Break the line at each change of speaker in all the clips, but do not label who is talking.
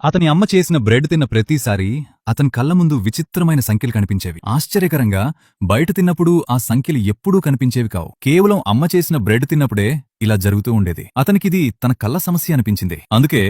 అతని అమ్మ చేసిన బ్రెడ్ తిన్న ప్రతిసారీ అతని కళ్ల ముందు విచిత్రమైన సంఖ్యలు కనిపించేవి. ఆశ్చర్యకరంగా బయట తిన్నప్పుడు ఆ సంఖ్యలు ఎప్పుడూ కనిపించేవి కావు. కేవలం అమ్మ చేసిన బ్రెడ్ తిన్నప్పుడే ఇలా జరుగుతూ ఉండేది. అతనికిది తన కళ్ల సమస్య అనిపించింది. అందుకే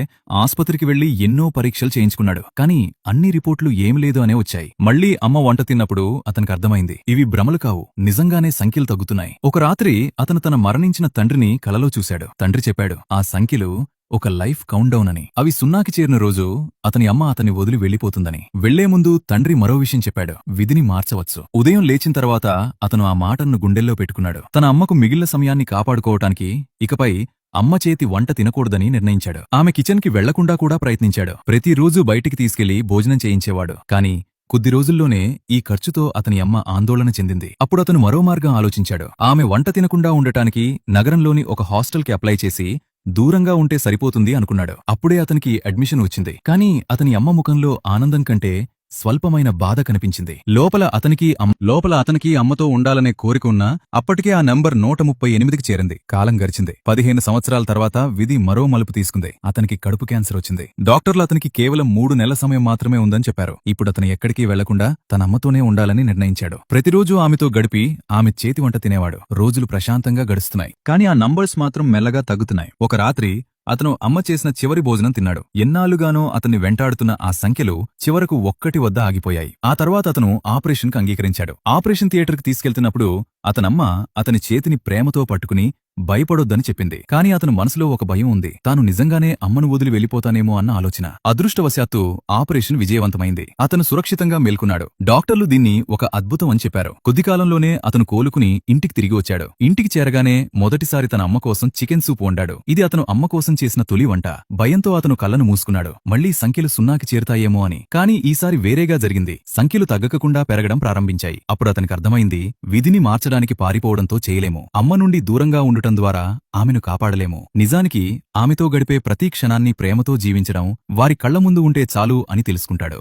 ఆస్పత్రికి వెళ్లి ఎన్నో పరీక్షలు చేయించుకున్నాడు. కానీ అన్ని రిపోర్ట్లు ఏమి లేదు అనే వచ్చాయి. మళ్లీ అమ్మ వంట తిన్నప్పుడు అతనికి అర్థమైంది, ఇవి భ్రమలు కావు, నిజంగానే సంఖ్యలు తగ్గుతున్నాయి. ఒక రాత్రి అతను తన మరణించిన తండ్రిని కలలో చూశాడు. తండ్రి చెప్పాడు, ఆ సంఖ్యలు ఒక లైఫ్ కౌంట్ డౌన్ అని. అవి సున్నాకి చేరిన రోజు అతని అమ్మ అతన్ని వదిలి వెళ్లిపోతుందని. వెళ్లే ముందు తండ్రి మరో విషయం చెప్పాడు, విధిని మార్చవచ్చు. ఉదయం లేచిన తర్వాత అతను ఆ మాటను గుండెల్లో పెట్టుకున్నాడు. తన అమ్మకు మిగిలిన సమయాన్ని కాపాడుకోవటానికి ఇకపై అమ్మ చేతి వంట తినకూడదని నిర్ణయించాడు. ఆమె కిచెన్కి వెళ్లకుండా కూడా ప్రయత్నించాడు. ప్రతిరోజూ బయటికి తీసుకెళ్లి భోజనం చేయించేవాడు. కాని కొద్ది రోజుల్లోనే ఈ ఖర్చుతో అతని అమ్మ ఆందోళన చెందింది. అప్పుడతను మరో మార్గం ఆలోచించాడు. ఆమె వంట తినకుండా ఉండటానికి నగరంలోని ఒక హాస్టల్కి అప్లై చేసి దూరంగా ఉంటే సరిపోతుంది అనుకున్నాడు. అప్పుడే అతనికి అడ్మిషన్ వచ్చింది. కానీ అతని అమ్మ ముఖంలో ఆనందం కంటే స్వల్పమైన బాధ కనిపించింది. లోపల అతనికి అమ్మతో ఉండాలనే కోరిక ఉన్నా అప్పటికే ఆ నంబర్ 138కి చేరింది. కాలం గడిచింది. 15 సంవత్సరాల తర్వాత విధి మరో మలుపు తీసుకుంది. అతనికి కడుపు క్యాన్సర్ వచ్చింది. డాక్టర్లు అతనికి కేవలం 3 నెలల సమయం మాత్రమే ఉందని చెప్పారు. ఇప్పుడు అతను ఎక్కడికి వెళ్లకుండా తన అమ్మతోనే ఉండాలని నిర్ణయించాడు. ప్రతిరోజూ ఆమెతో గడిపి ఆమె చేతి వంట తినేవాడు. రోజులు ప్రశాంతంగా గడుస్తున్నాయి. కానీ ఆ నంబర్స్ మాత్రం మెల్లగా తగ్గుతున్నాయి. ఒక రాత్రి అతను అమ్మ చేసిన చివరి భోజనం తిన్నాడు. ఎన్నాళ్లుగానో అతన్ని వెంటాడుతున్న ఆ సంఖ్యలు చివరకు 1 వద్ద ఆగిపోయాయి. ఆ తర్వాత అతను ఆపరేషన్కు అంగీకరించాడు. ఆపరేషన్ థియేటర్కి తీసుకెళ్తున్నప్పుడు అతనమ్మ అతని చేతిని ప్రేమతో పట్టుకుని భయపడొద్దని చెప్పింది. కాని అతను మనసులో ఒక భయం ఉంది. తాను నిజంగానే అమ్మను వదిలి వెళ్లిపోతానేమో అన్న ఆలోచన. అదృష్టవశాత్తు ఆపరేషన్ విజయవంతమైంది. అతను సురక్షితంగా మేల్కొన్నాడు. డాక్టర్లు దీన్ని ఒక అద్భుతం అని చెప్పారు. కొద్ది కాలంలోనే అతను కోలుకుని ఇంటికి తిరిగి వచ్చాడు. ఇంటికి చేరగానే మొదటిసారి తన అమ్మ కోసం చికెన్ సూప్ వండాడు. ఇది అతను అమ్మ కోసం చేసిన తొలి వంట. భయంతో అతను కళ్ళను మూసుకున్నాడు. మళ్లీ సంఖ్యలు సున్నాకి చేరుతాయేమో అని. కాని ఈసారి వేరేగా జరిగింది. సంఖ్యలు తగ్గకుండా పెరగడం ప్రారంభించాయి. అప్పుడు అతనికి అర్థమైంది, విధిని మార్చడానికి పారిపోవడంతో చేయలేము. అమ్మ నుండి దూరంగా ఉండటం ద్వారా ఆమెను కాపాడలేము. నిజానికి ఆమెతో గడిపే ప్రతి క్షణాన్ని ప్రేమతో జీవించడం, వారి కళ్ల ముందు ఉంటే చాలు అని తెలుసుకుంటాడు.